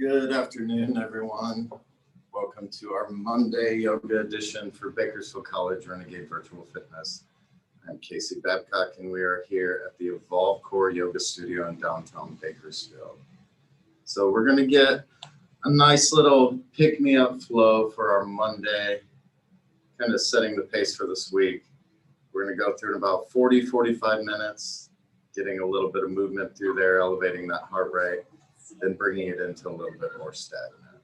Good afternoon, everyone. Welcome to our Monday yoga edition for Bakersfield College Renegade Virtual Fitness. I'm Casey Babcock, and we are here at the Evolve Core Yoga Studio in downtown Bakersfield. So we're going to get a nice little pick-me-up flow for our Monday, kind of setting the pace for this week. We're going to go through in about 40-45 minutes, getting a little bit of movement through there, elevating that heart rate, then bringing it into a little bit more stagnant.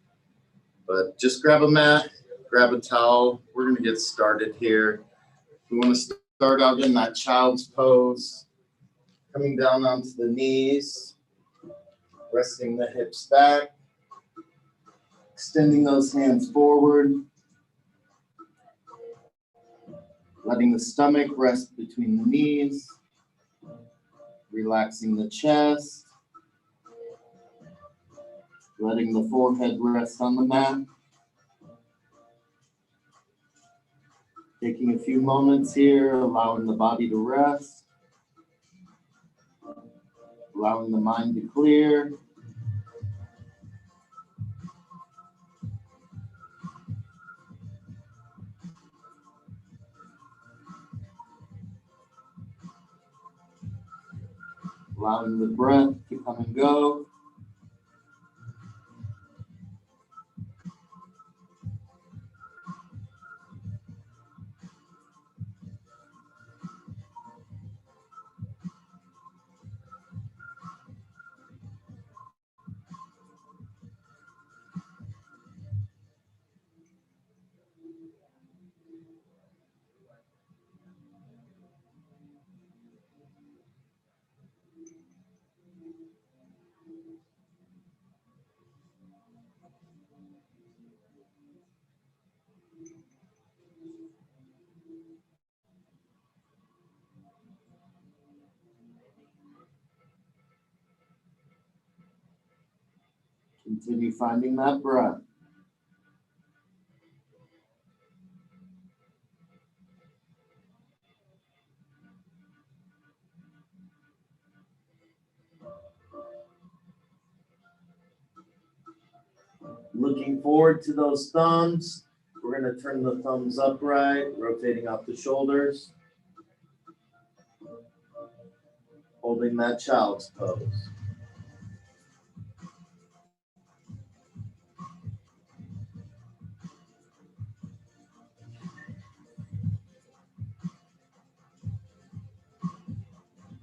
But just grab a mat, grab a towel. We're going to get started here. We want to start out in that child's pose, coming down onto the knees, resting the hips back, extending those hands forward, letting the stomach rest between the knees, relaxing the chest, letting the forehead rest on the mat. Taking a few moments here, allowing the body to rest, allowing the mind to clear. Allowing the breath to come and go. Continue finding that breath. Looking forward to those thumbs. We're going to turn the thumbs upright, rotating out the shoulders. Holding that child's pose.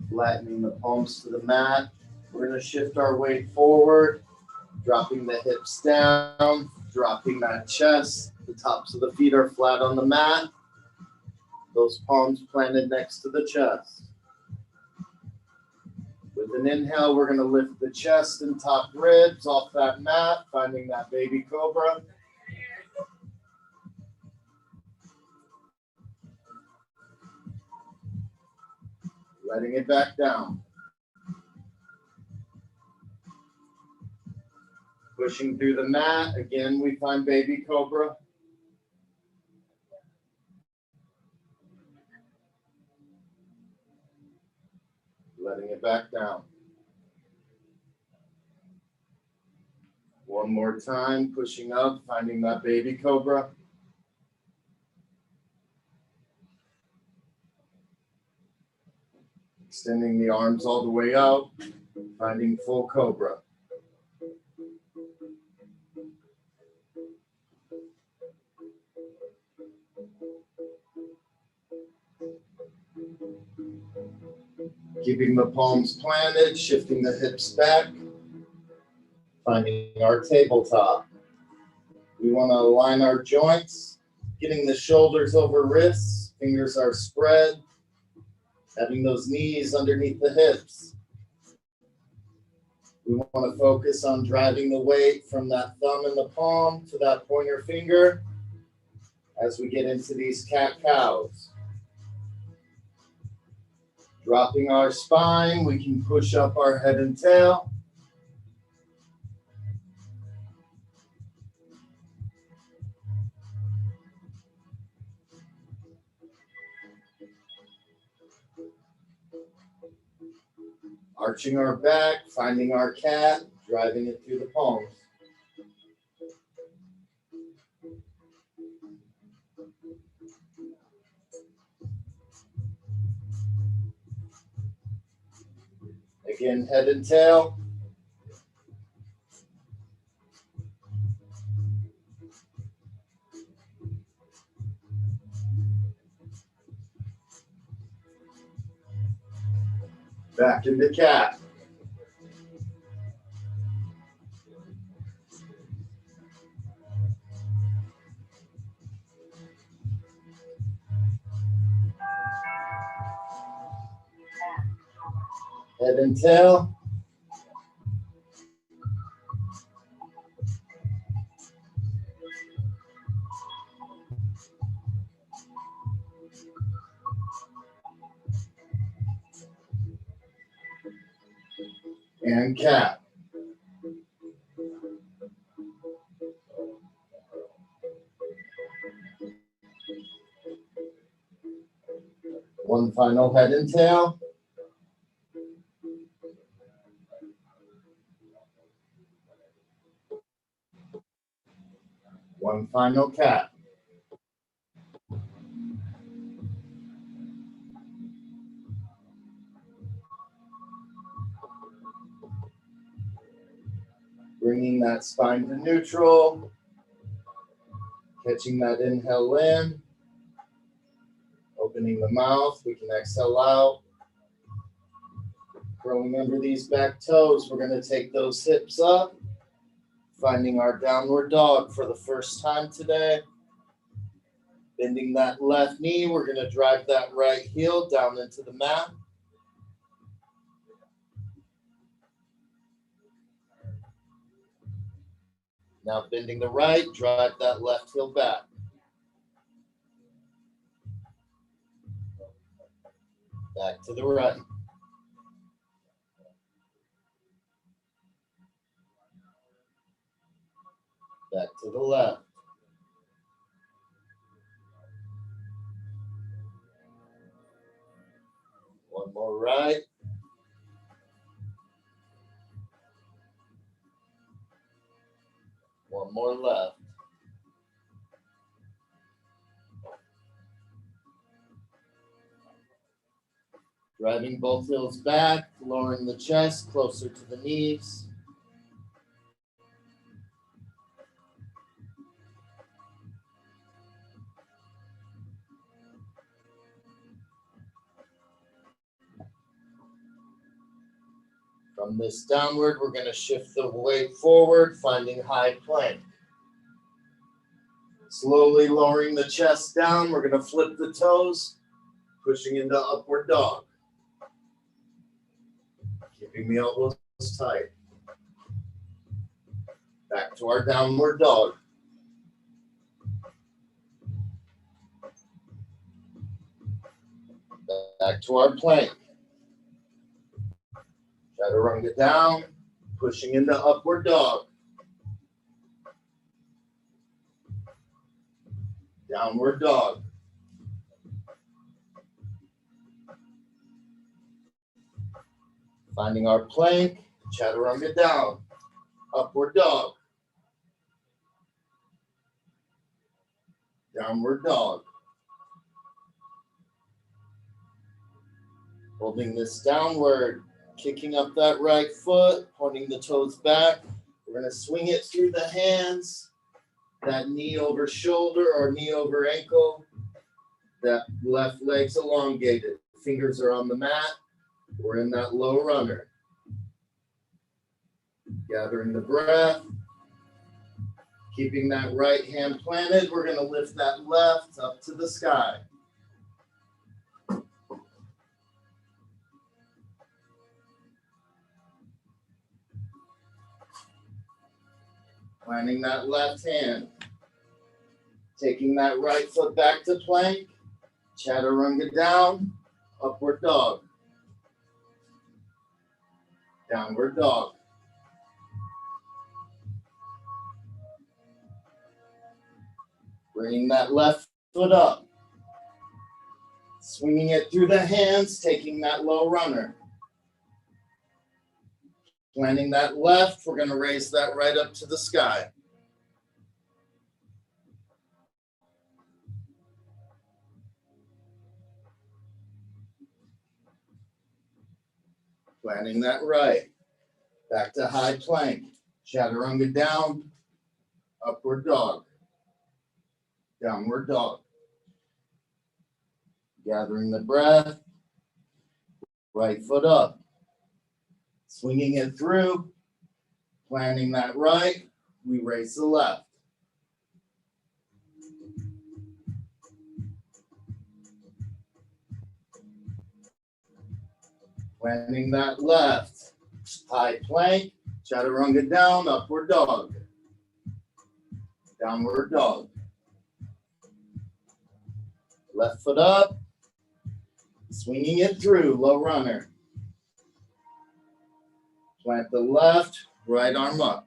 Flattening the palms to the mat. We're going to shift our weight forward, dropping the hips down, dropping that chest. The tops of the feet are flat on the mat. Those palms planted next to the chest. With an inhale, we're going to lift the chest and top ribs off that mat, finding that baby cobra. Letting it back down. Pushing through the mat. Again, we find baby cobra. Letting it back down. One more time, pushing up, finding that baby cobra. Extending the arms all the way out, finding full cobra. Keeping the palms planted, shifting the hips back, finding our tabletop. We want to align our joints, getting the shoulders over wrists, fingers are spread, having those knees underneath the hips. We want to focus on driving the weight from that thumb and the palm to that pointer finger as we get into these cat-cows. Dropping our spine, we can push up our head and tail. Arching our back, finding our cat, driving it through the palms. Again, head and tail. Back into cat. Head and tail. And cat. One final head and tail. One final cat. Bringing that spine to neutral. Catching that inhale in. Opening the mouth, we can exhale out. Growing under these back toes, we're going to take those hips up. Finding our downward dog for the first time today. Bending that left knee, we're going to drive that right heel down into the mat. Now bending the right, drive that left heel back. Back to the right. Back to the left. One more right. One more left. Driving both heels back, lowering the chest closer to the knees. From this downward, we're going to shift the weight forward, finding high plank. Slowly lowering the chest down, we're going to flip the toes, pushing into upward dog. Keeping the elbows tight. Back to our downward dog. Back to our plank. Chaturanga down, pushing into upward dog. Downward dog. Finding our plank, chaturanga down, upward dog. Downward dog. Holding this downward, kicking up that right foot, pointing the toes back. We're going to swing it through the hands, that knee over shoulder or knee over ankle. That left leg's elongated. Fingers are on the mat. We're in that low runner. Gathering the breath. Keeping that right hand planted. We're going to lift that left up to the sky. Planting that left hand. Taking that right foot back to plank. Chaturanga down. Upward dog. Downward dog. Bringing that left foot up. Swinging it through the hands, taking that low runner. Planting that left, we're going to raise that right up to the sky. Planting that right. Back to high plank. Chaturanga down. Upward dog. Downward dog. Gathering the breath. Right foot up. Swinging it through. Planting that right. We raise the left. Planting that left. High plank. Chaturanga down. Upward dog. Downward dog. Left foot up. Swinging it through. Low runner. Plant the left. Right arm up.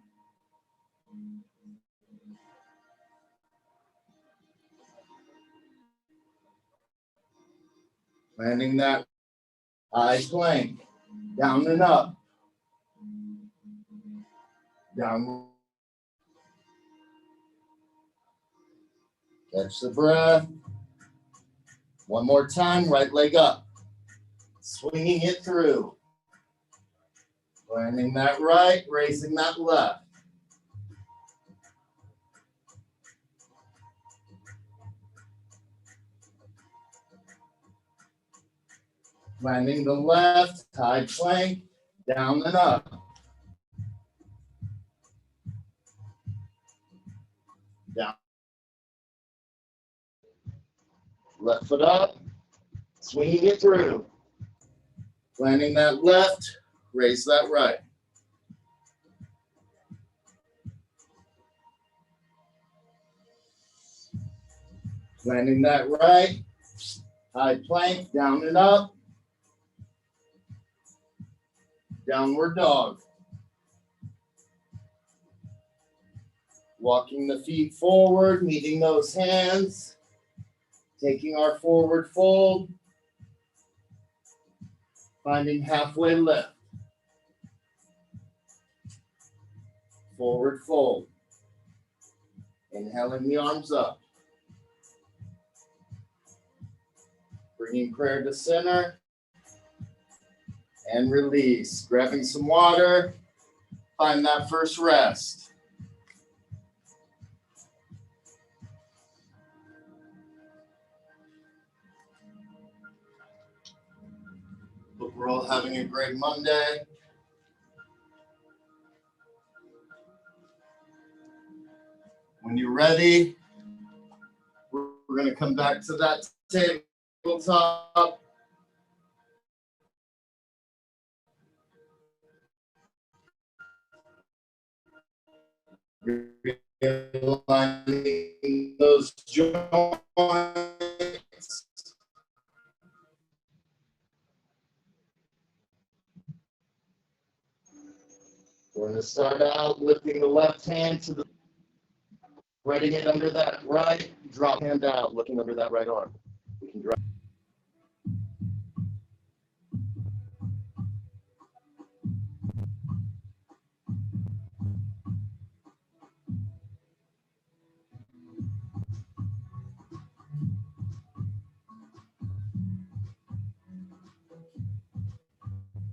Planting that high plank. Down and up. Down. Catch the breath. One more time, right leg up. Swinging it through. Planting that right, raising that left. Planting the left, high plank, down and up. Down. Left foot up, swinging it through. Planting that left, raise that right. Planting that right, high plank, down and up. Downward dog. Walking the feet forward, meeting those hands. Taking our forward fold. Finding halfway lift. Forward fold. Inhaling the arms up. Bringing prayer to center. And release. Grabbing some water. Find that first rest. Hope we're all having a great Monday. When you're ready, we're going to come back to that tabletop. Realigning those joints. We're going to start out lifting the left hand to the, spreading it under that right, drop hand out, looking under that right arm. We can drop.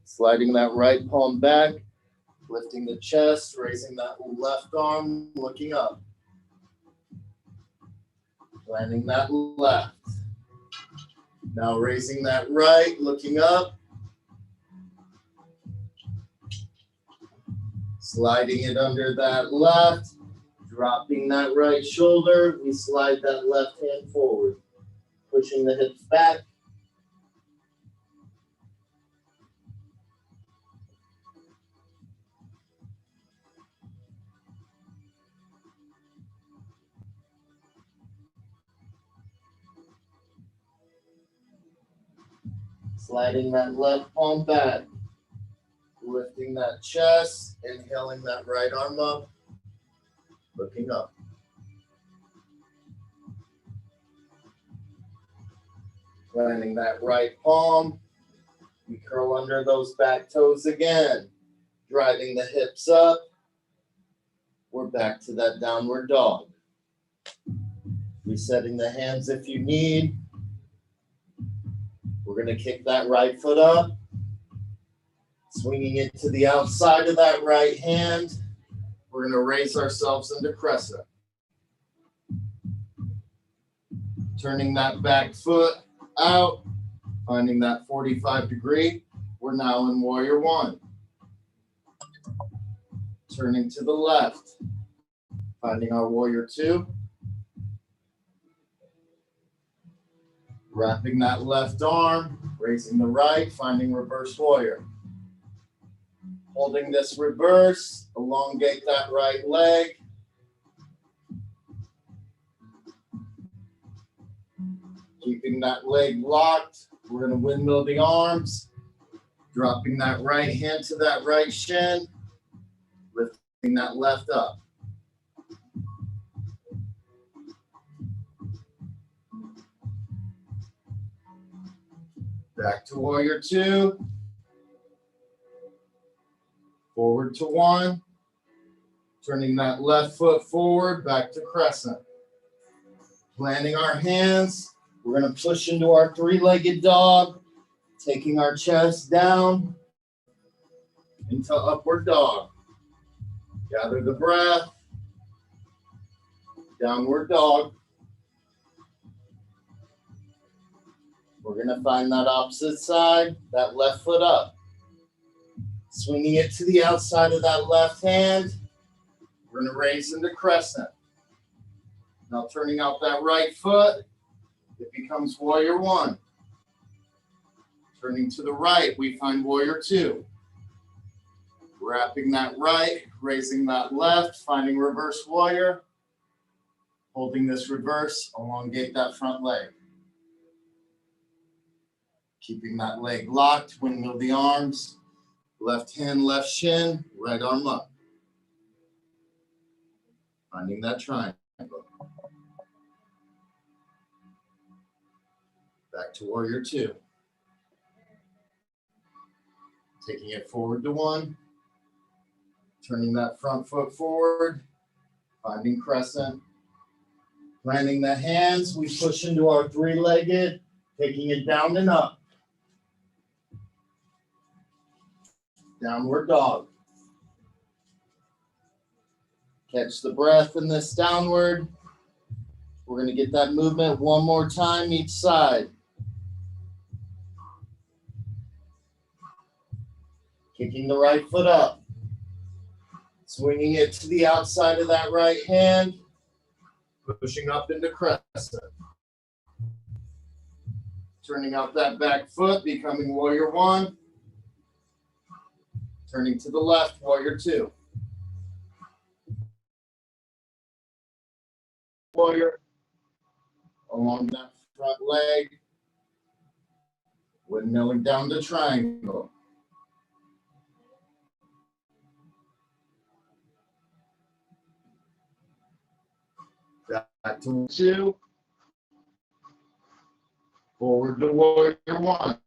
Sliding that right palm back, lifting the chest, raising that left arm, looking up. Landing that left. Now raising that right, looking up. Sliding it under that left, dropping that right shoulder. We slide that left hand forward, pushing the hips back. Sliding that left palm back, lifting that chest, inhaling that right arm up, looking up. Landing that right palm, we curl under those back toes again, driving the hips up. We're back to that downward dog. Resetting the hands if you need. We're going to kick that right foot up, Swinging it to the outside of that right hand. We're going to raise ourselves into crescent. Turning that back foot out, finding that 45 degree. We're now in warrior one. Turning to the left, finding our warrior two. Wrapping that left arm, raising the right, finding reverse warrior. Holding this reverse, elongate that right leg. Keeping that leg locked, we're going to windmill the arms. Dropping that right hand to that right shin. Lifting that left up. Back to warrior two. Forward to one. Turning that left foot forward, back to crescent. Planting our hands. We're going to push into our three-legged dog. Taking our chest down into upward dog. Gather the breath. Downward dog. We're going to find that opposite side, that left foot up. Swinging it to the outside of that left hand. We're going to raise into crescent. Now turning out that right foot, it becomes warrior one. Turning to the right, we find warrior two. Wrapping that right, raising that left, finding reverse warrior. Holding this reverse, elongate that front leg. Keeping that leg locked, windmill the arms. Left hand, left shin, right arm up. Finding that triangle. Back to warrior two. Taking it forward to one. Turning that front foot forward. Finding crescent. Planting the hands, we push into our three-legged, taking it down and up. Downward dog. Catch the breath in this downward. We're going to get that movement one more time each side. Kicking the right foot up. Swinging it to the outside of that right hand. Pushing up into crescent. Turning out that back foot, becoming warrior one. Turning to the left, warrior two. Warrior. Along that front leg. Windmilling down the triangle. Back to two. Forward to warrior one.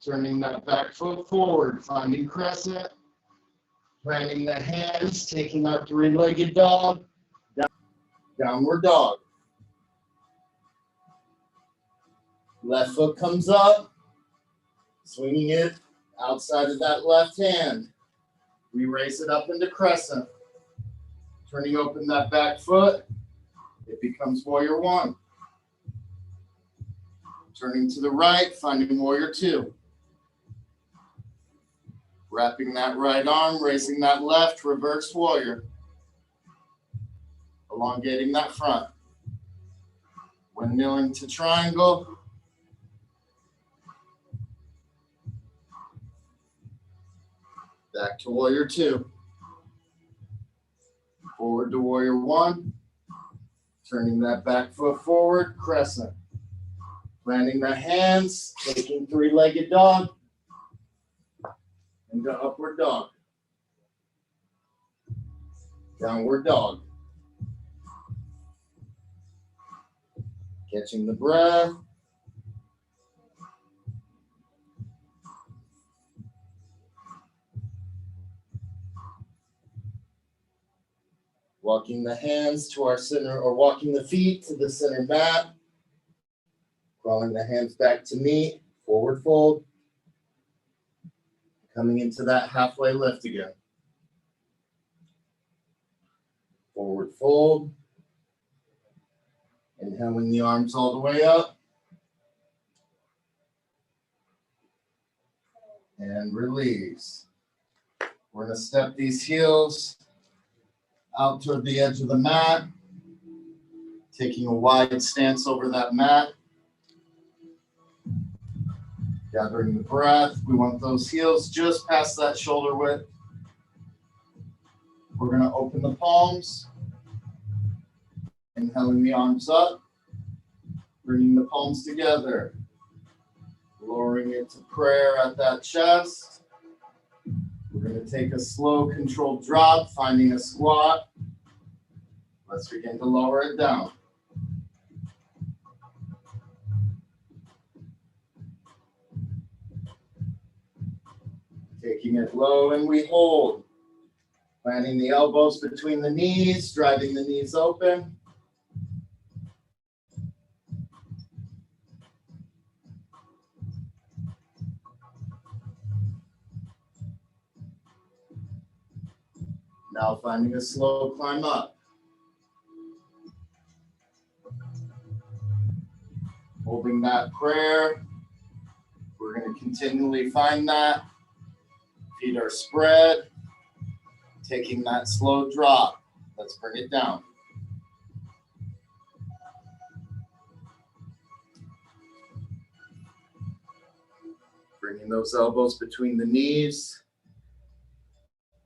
Turning that back foot forward, finding crescent. Planting the hands, taking our three-legged dog. Downward dog. Left foot comes up. Swinging it outside of that left hand. We raise it up into crescent. Turning open that back foot, it becomes warrior one. Turning to the right, finding warrior two. Wrapping that right arm, raising that left, reverse warrior. Elongating that front. Windmilling to triangle. Back to warrior two. Forward to warrior one. Turning that back foot forward, crescent. Planting the hands, taking three-legged dog. Into upward dog. Downward dog. Catching the breath. Walking the hands to our center, or walking the feet to the center mat. Crawling the hands back to meet, forward fold. Coming into that halfway lift again. Forward fold. Inhaling the arms all the way up. And release. We're going to step these heels out toward the edge of the mat. Taking a wide stance over that mat. Gathering the breath. We want those heels just past that shoulder width. We're going to open the palms. Inhaling the arms up. Bringing the palms together. Lowering it to prayer at that chest. We're going to take a slow, controlled drop, finding a squat. Let's begin to lower it down. Taking it low, and we hold. Planting the elbows between the knees, driving the knees open. Now finding a slow climb up. Holding that prayer. We're going to continually find that. Feet are spread. Taking that slow drop. Let's bring it down. Bringing those elbows between the knees.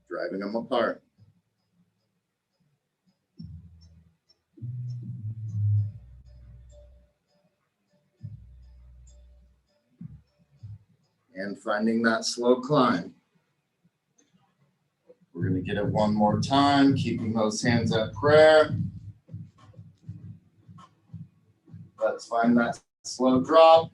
Driving them apart. And finding that slow climb. We're going to get it one more time, keeping those hands at prayer. Let's find that slow drop.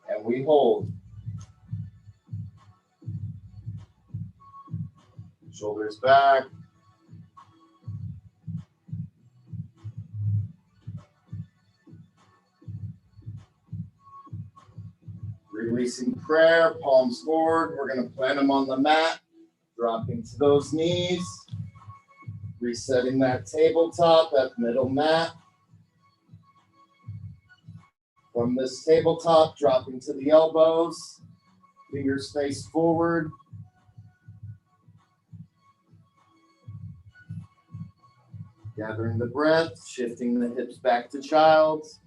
And we hold. Shoulders back. Releasing prayer, palms forward. We're going to plant them on the mat, dropping to those knees. Resetting that tabletop at middle mat. From this tabletop, dropping to the elbows. Fingers face forward. Gathering the breath, shifting the hips back to child's.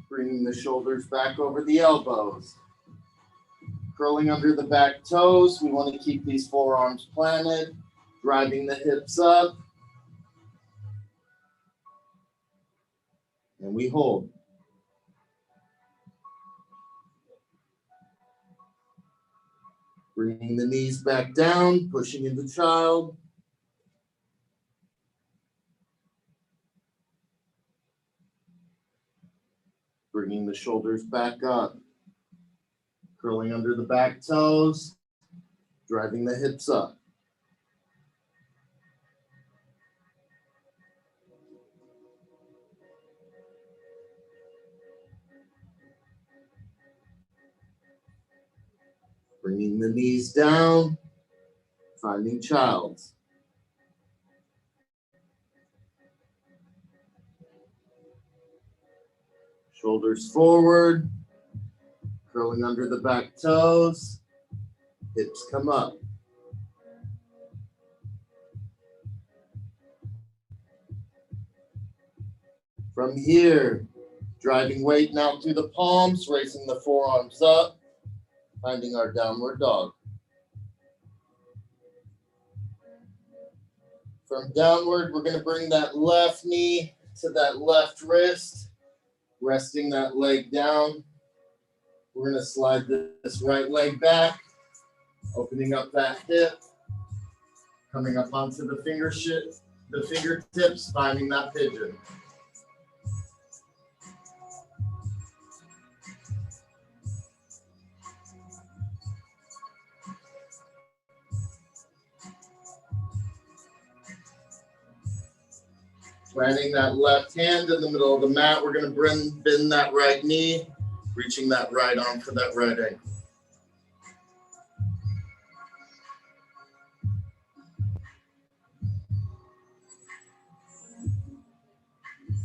Bringing the shoulders back over the elbows. Curling under the back toes. We want to keep these forearms planted. Driving the hips up. And we hold. Bringing the knees back down, pushing into child. Bringing the shoulders back up. Curling under the back toes, driving the hips up. Bringing the knees down, finding child's. Shoulders forward, curling under the back toes, hips come up. From here, driving weight now through the palms, raising the forearms up, finding our downward dog. From downward, we're going to bring that left knee to that left wrist, resting that leg down. We're going to slide this right leg back, opening up that hip, coming up onto the fingertips, finding that pigeon. Planting that left hand in the middle of the mat. We're going to bend that right knee, reaching that right arm for that right ankle.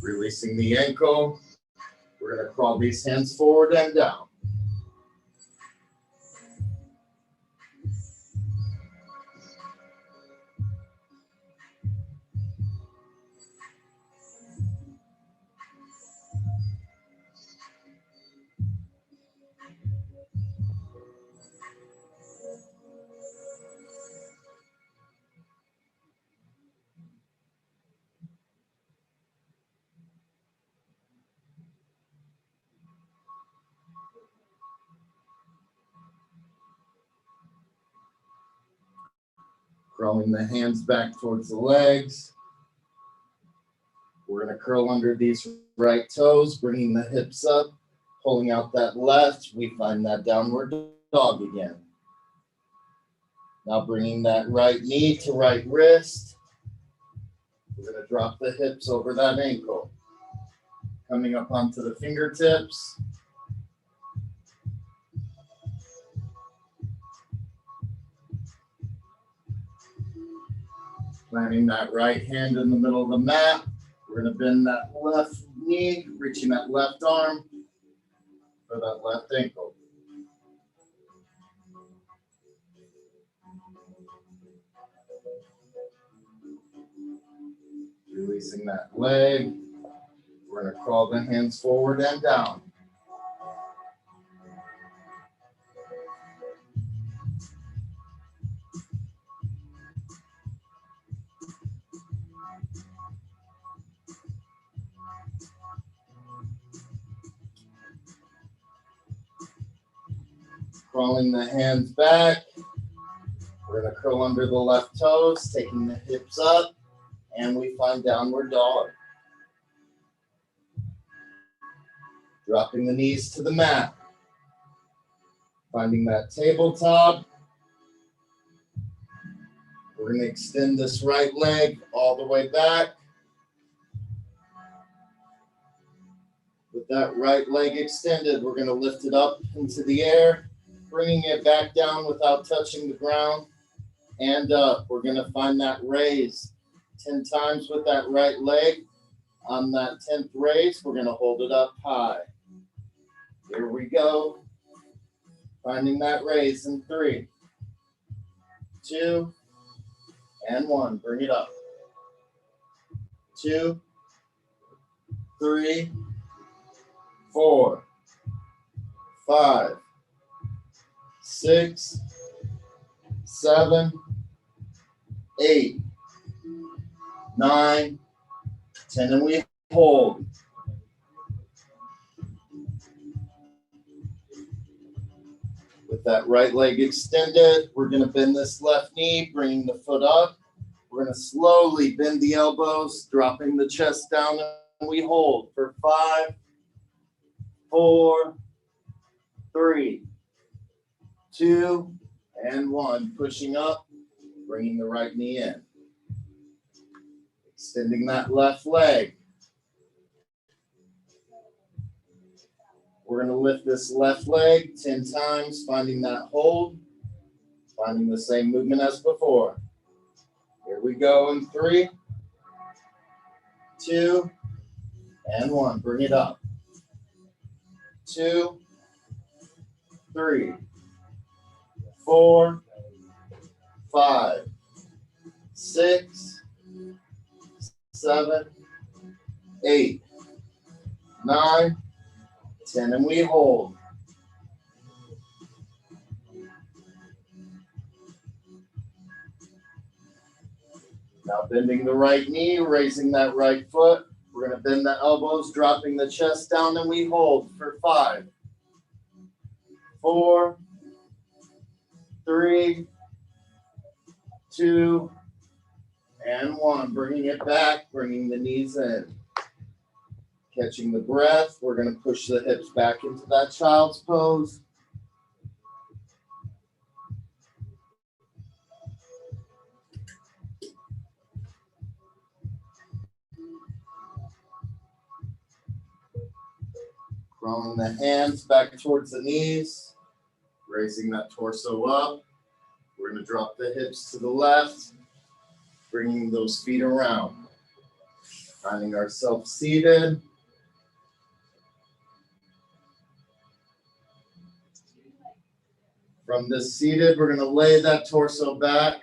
Releasing the ankle. We're going to crawl these hands forward and down. Crawling the hands back towards the legs. We're going to curl under these right toes, bringing the hips up, pulling out that left. We find that downward dog again. Now bringing that right knee to right wrist. We're going to drop the hips over that ankle. Coming up onto the fingertips. Planting that right hand in the middle of the mat. We're going to bend that left knee, reaching that left arm for that left ankle. Releasing that leg. We're going to crawl the hands forward and down. Crawling the hands back. We're going to curl under the left toes, taking the hips up, and we find downward dog. Dropping the knees to the mat. Finding that tabletop. We're going to extend this right leg all the way back. With that right leg extended, we're going to lift it up into the air, bringing it back down without touching the ground, and up. We're going to find that raise 10 times with that right leg. On that 10th raise, we're going to hold it up high. Here we go. Finding that raise in 3, 2, and 1. Bring it up. 2, 3, 4, 5, 6, 7, 8, 9, 10, and we hold. With that right leg extended, we're going to bend this left knee, bringing the foot up. We're going to slowly bend the elbows, dropping the chest down, and we hold for 5, 4, 3, 2, and 1. Pushing up, bringing the right knee in. Extending that left leg. We're going to lift this left leg 10 times, finding that hold, finding the same movement as before. Here we go in 3, 2, and 1. Bring it up. 2, 3, 4, 5, 6, 7, 8, 9, 10, and we hold. Now bending the right knee, raising that right foot. We're going to bend the elbows, dropping the chest down, and we hold for 5, 4, 3, 2, and 1. Bringing it back, bringing the knees in. Catching the breath, we're going to push the hips back into that child's pose. Drawing the hands back towards the knees, raising that torso up. We're going to drop the hips to the left, bringing those feet around. Finding ourselves seated. From this seated, we're going to lay that torso back.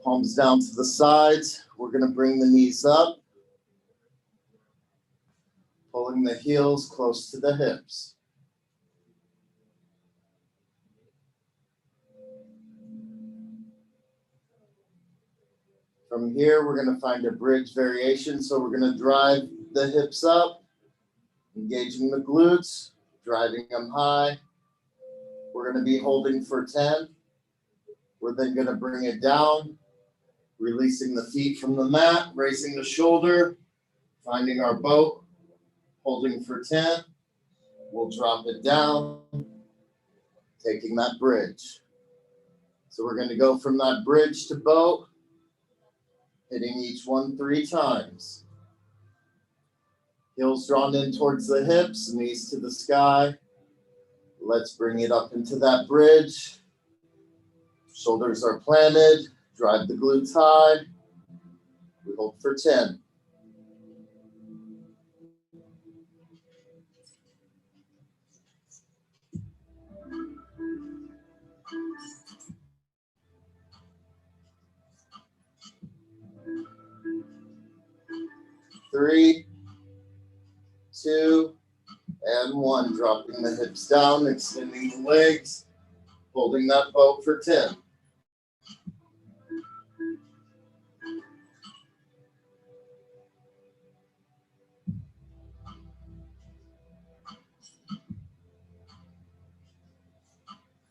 Palms down to the sides. We're going to bring the knees up, pulling the heels close to the hips. From here, we're going to find a bridge variation. So we're going to drive the hips up, engaging the glutes, driving them high. We're going to be holding for 10. We're then going to bring it down, releasing the feet from the mat, raising the shoulder, finding our boat, holding for 10. We'll drop it down, taking that bridge. So we're going to go from that bridge to boat, hitting each one 3 times. Heels drawn in towards the hips, knees to the sky. Let's bring it up into that bridge. Shoulders are planted. Drive the glutes high. We hold for 10. Three, 2, and 1. Dropping the hips down, extending the legs, holding that boat for 10.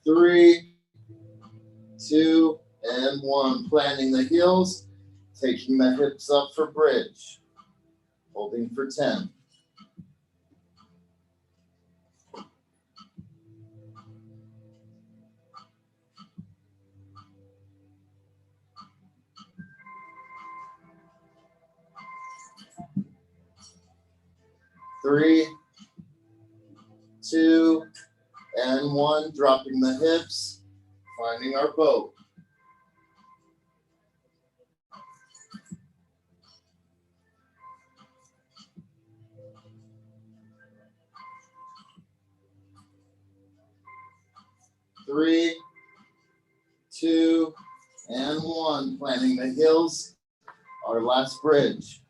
3, 2, and 1. Planting the heels, taking the hips up for bridge, holding for 10. 3, 2, and 1. Dropping the hips, finding our boat. 3, 2, and 1. Planting the heels, our last bridge.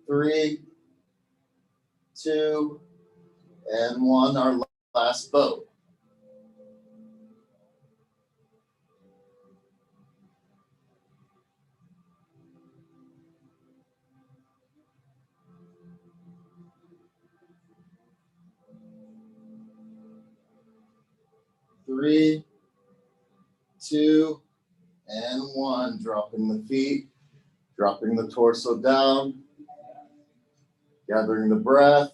3, 2, and 1. Our last boat. 3, 2, and 1. Dropping the feet, dropping the torso down, gathering the breath.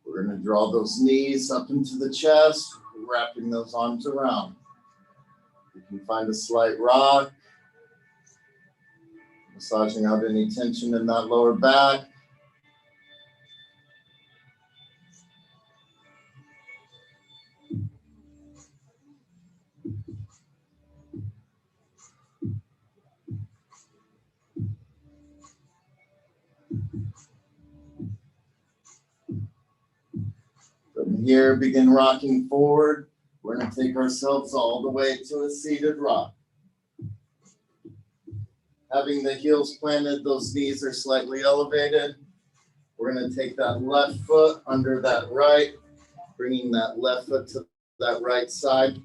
We're going to draw those knees up into the chest, wrapping those arms around. You can find a slight rock, massaging out any tension in that lower back. From here, begin rocking forward. We're going to take ourselves all the way to a seated rock. Having the heels planted, those knees are slightly elevated. We're going to take that left foot under that right, bringing that left foot to that right side,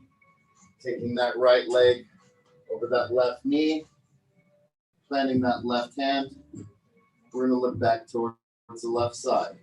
taking that right leg over that left knee, planting that left hand. We're going to look back towards the left side.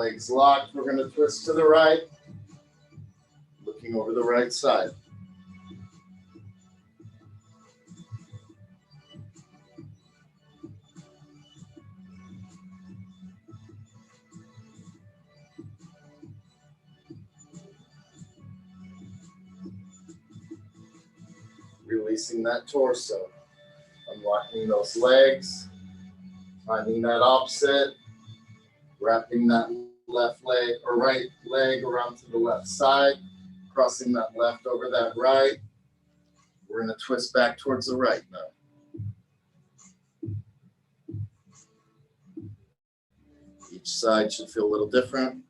legs locked, we're going to twist to the right, looking over the right side. Releasing that torso, unlocking those legs, finding that opposite, wrapping that left leg or right leg around to the left side, crossing that left over that right. We're going to twist back towards the right now. Each side should feel a little different.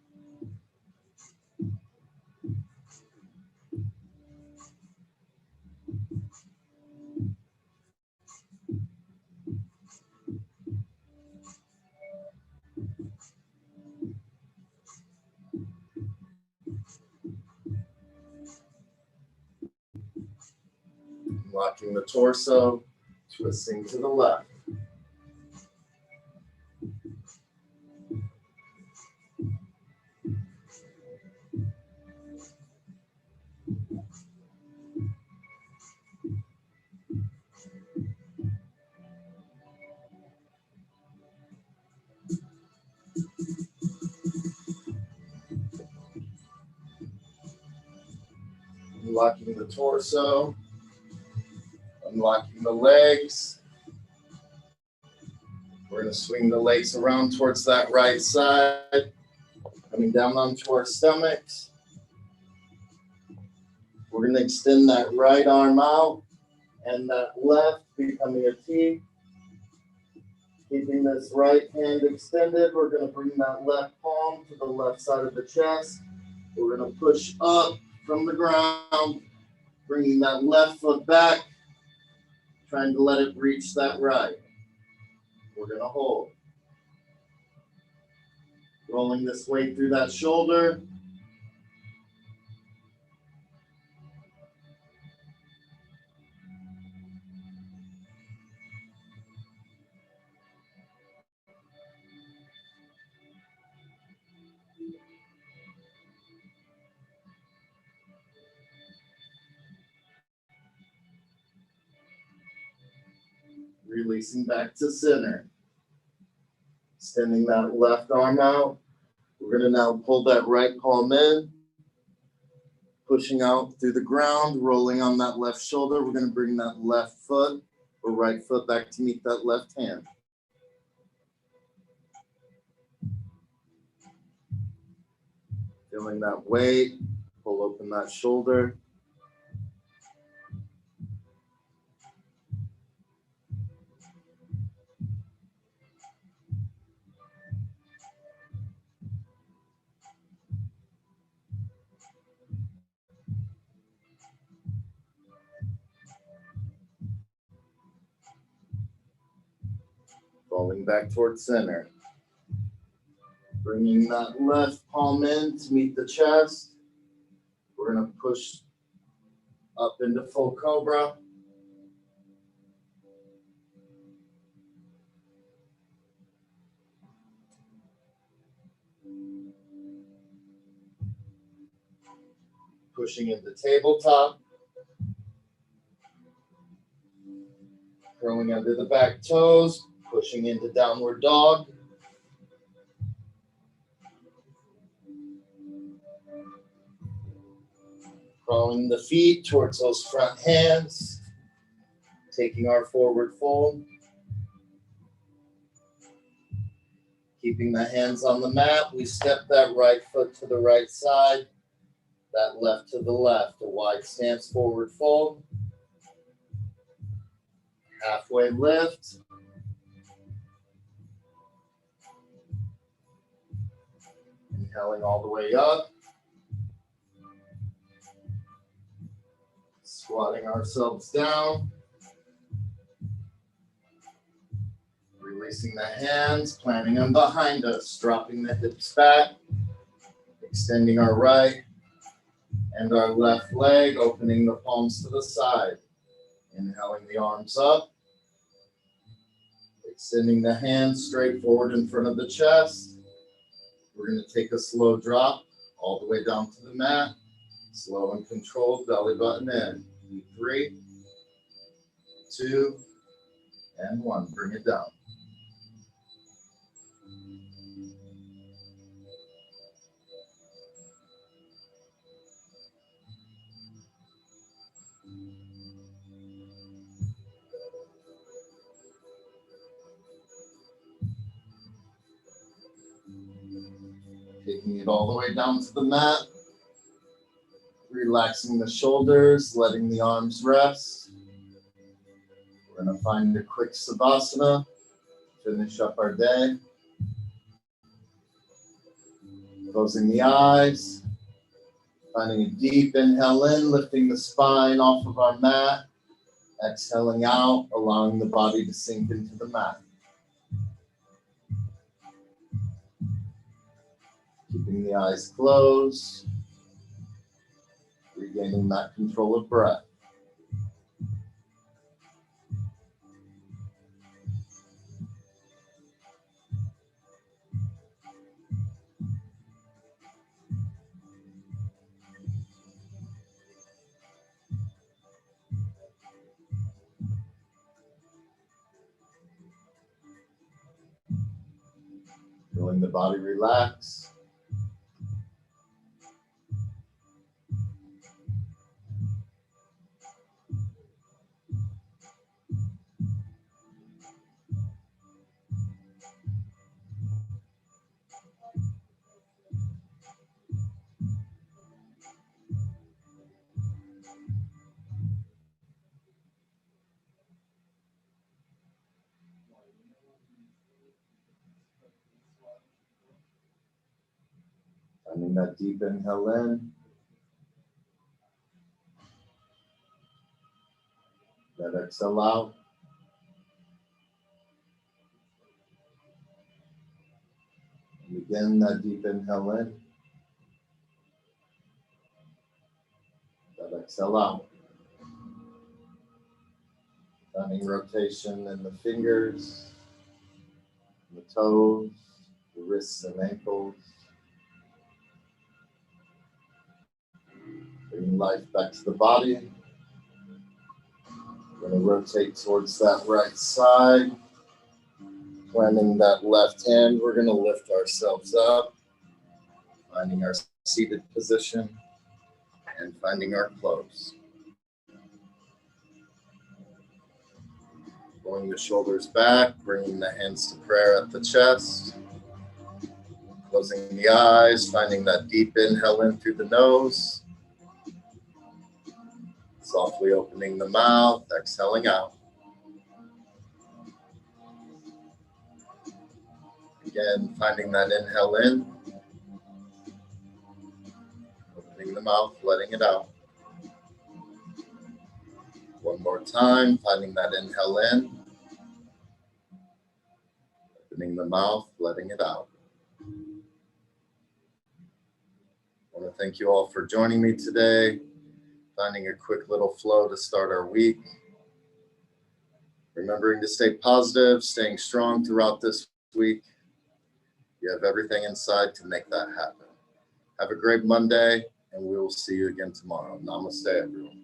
Locking the torso, twisting to the left. Unlocking the torso, unlocking the legs. We're going to swing the legs around towards that right side, coming down onto our stomachs. We're going to extend that right arm out and that left becoming a T. Keeping this right hand extended, we're going to bring that left palm to the left side of the chest. We're going to push up from the ground, bringing that left foot back, trying to let it reach that right. We're going to hold. Rolling this weight through that shoulder. Releasing back to center. Extending that left arm out. We're going to now pull that right palm in. Pushing out through the ground, rolling on that left shoulder. We're going to bring that left foot or right foot back to meet that left hand. Feeling that weight, pull open that shoulder. Falling back towards center. Bringing that left palm in to meet the chest. We're going to push up into full cobra. Pushing into tabletop. Curling under the back toes. Pushing into downward dog. Crawling the feet towards those front hands. Taking our forward fold. Keeping the hands on the mat, we step that right foot to the right side, that left to the left, a wide stance forward fold. Halfway lift. Inhaling all the way up. Squatting ourselves down. Releasing the hands, planting them behind us, dropping the hips back, extending our right and our left leg, opening the palms to the side. Inhaling the arms up. Extending the hands straight forward in front of the chest. We're going to take a slow drop all the way down to the mat. Slow and controlled, belly button in. 3, 2, and 1. Bring it down. Taking it all the way down to the mat. Relaxing the shoulders, letting the arms rest. We're going to find a quick savasana. Finish up our day. Closing the eyes. Finding a deep inhale in, lifting the spine off of our mat. Exhaling out, allowing the body to sink into the mat. Keeping the eyes closed. Regaining that control of breath. Feeling the body relax. Finding that deep inhale in. That exhale out. And again, that deep inhale in. That exhale out. Finding rotation in the fingers, the toes, the wrists and ankles. Bringing life back to the body. We're going to rotate towards that right side. Planting that left hand, we're going to lift ourselves up. Finding our seated position and finding our close. Pulling the shoulders back, bringing the hands to prayer at the chest. Closing the eyes, finding that deep inhale in through the nose. Softly opening the mouth, exhaling out. Again, finding that inhale in. Opening the mouth, letting it out. One more time, finding that inhale in. Opening the mouth, letting it out. I want to thank you all for joining me today. Finding a quick little flow to start our week. Remembering to stay positive, staying strong throughout this week. You have everything inside to make that happen. Have a great Monday, and we will see you again tomorrow. Namaste, everyone.